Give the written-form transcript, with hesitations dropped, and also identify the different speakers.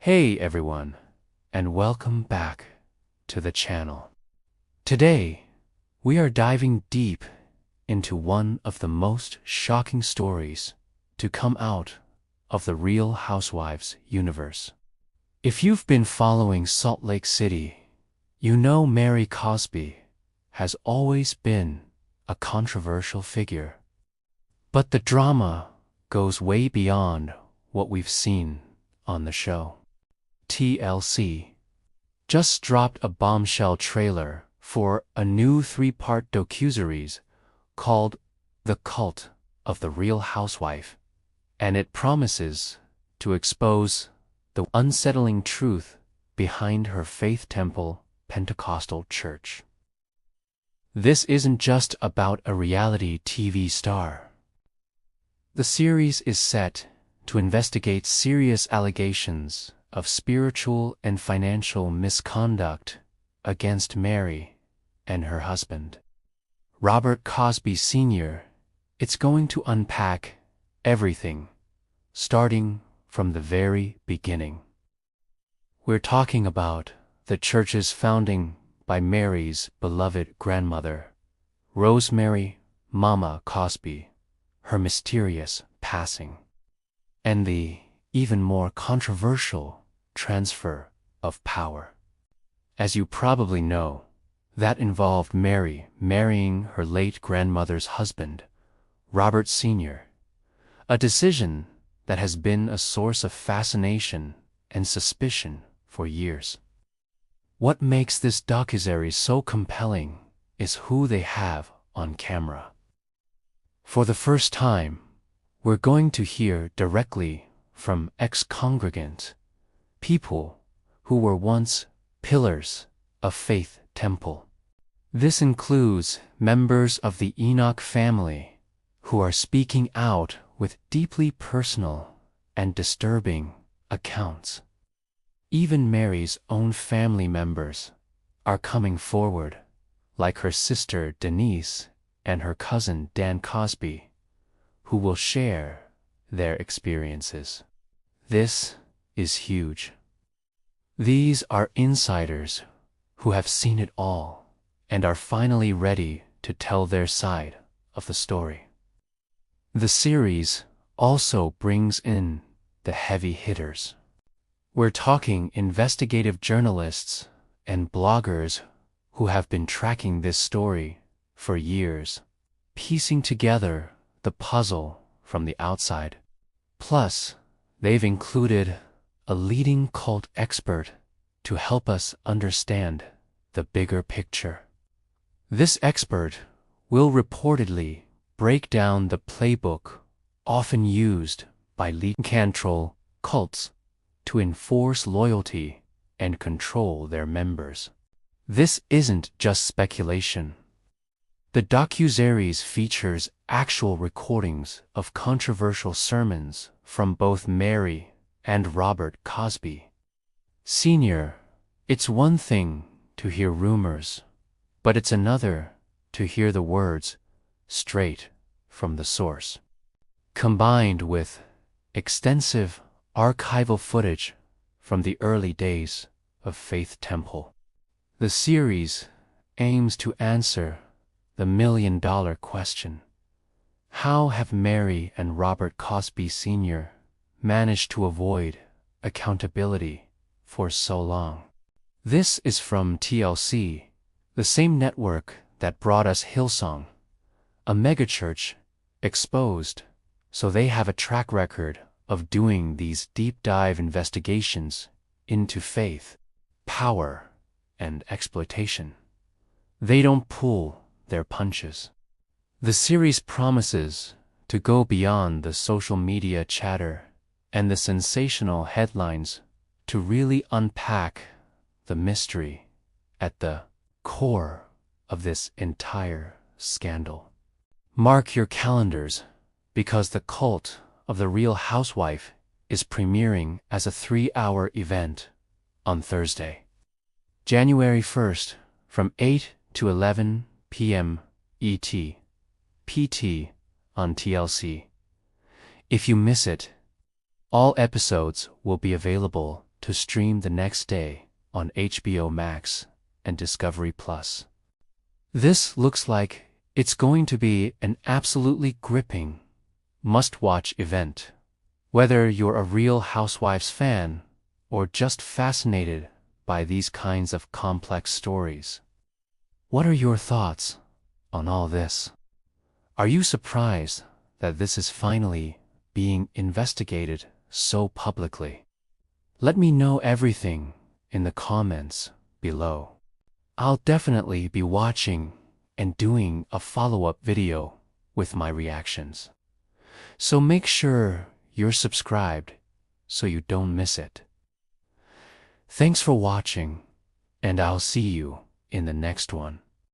Speaker 1: Hey everyone, and welcome back to the channel. Today, we are diving deep into one of the most shocking stories to come out of the Real Housewives universe. If you've been following Salt Lake City, you know Mary Cosby has always been a controversial figure. But the drama goes way beyond what we've seen on the show. TLC just dropped a bombshell trailer for a new 3-part docuseries called The Cult of the Real Housewife, and it promises to expose the unsettling truth behind her faith temple, Pentecostal church. This isn't just about a reality TV star. The series is set to investigate serious allegations of spiritual and financial misconduct against Mary and her husband, Robert Cosby Sr. It's going to unpack everything, starting from the very beginning. We're talking about the church's founding by Mary's beloved grandmother, Rosemary "Mama" Cosby, her mysterious passing, and the even more controversial transfer of power. As you probably know, that involved Mary marrying her late grandmother's husband, Robert Sr., a decision that has been a source of fascination and suspicion for years. What makes this docuseries so compelling is who they have on camera. For the first time, we're going to hear directly from ex-congregants, people who were once pillars of faith temple. This includes members of the Enoch family who are speaking out with deeply personal and disturbing accounts. Even Mary's own family members are coming forward, like her sister Denise and her cousin Dan Cosby, who will share their experiences. This is huge. These are insiders who have seen it all and are finally ready to tell their side of the story. The series also brings in the heavy hitters. We're talking investigative journalists and bloggers who have been tracking this story for years, piecing together the puzzle from the outside. Plus, they've included a leading cult expert to help us understand the bigger picture. This expert will reportedly break down the playbook often used by lead control cults to enforce loyalty and control their members. This isn't just speculation. The docuseries features actual recordings of controversial sermons from both Mary and Robert Cosby Sr. It's one thing to hear rumors, but it's another to hear the words straight from the source. Combined with extensive archival footage from the early days of Faith Temple, the series aims to answer the million-dollar question: how have Mary and Robert Cosby Sr. managed to avoid accountability for so long? This is from TLC, the same network that brought us Hillsong, a megachurch exposed, so they have a track record of doing these deep-dive investigations into faith, power, and exploitation. They don't pull their punches. The series promises to go beyond the social media chatter and the sensational headlines to really unpack the mystery at the core of this entire scandal. Mark your calendars, because the Cult of the Real Housewife is premiering as a 3-hour event on Thursday, January 1st from 8 to 11 p.m. ET, PT on TLC. If you miss it, all episodes will be available to stream the next day on HBO Max and Discovery Plus. This looks like it's going to be an absolutely gripping, must-watch event. Whether you're a Real Housewives fan or just fascinated by these kinds of complex stories. What are your thoughts on all this? Are you surprised that this is finally being investigated so publicly? Let me know everything in the comments below. I'll definitely be watching and doing a follow-up video with my reactions. So make sure you're subscribed so you don't miss it. Thanks for watching, and I'll see you in the next one.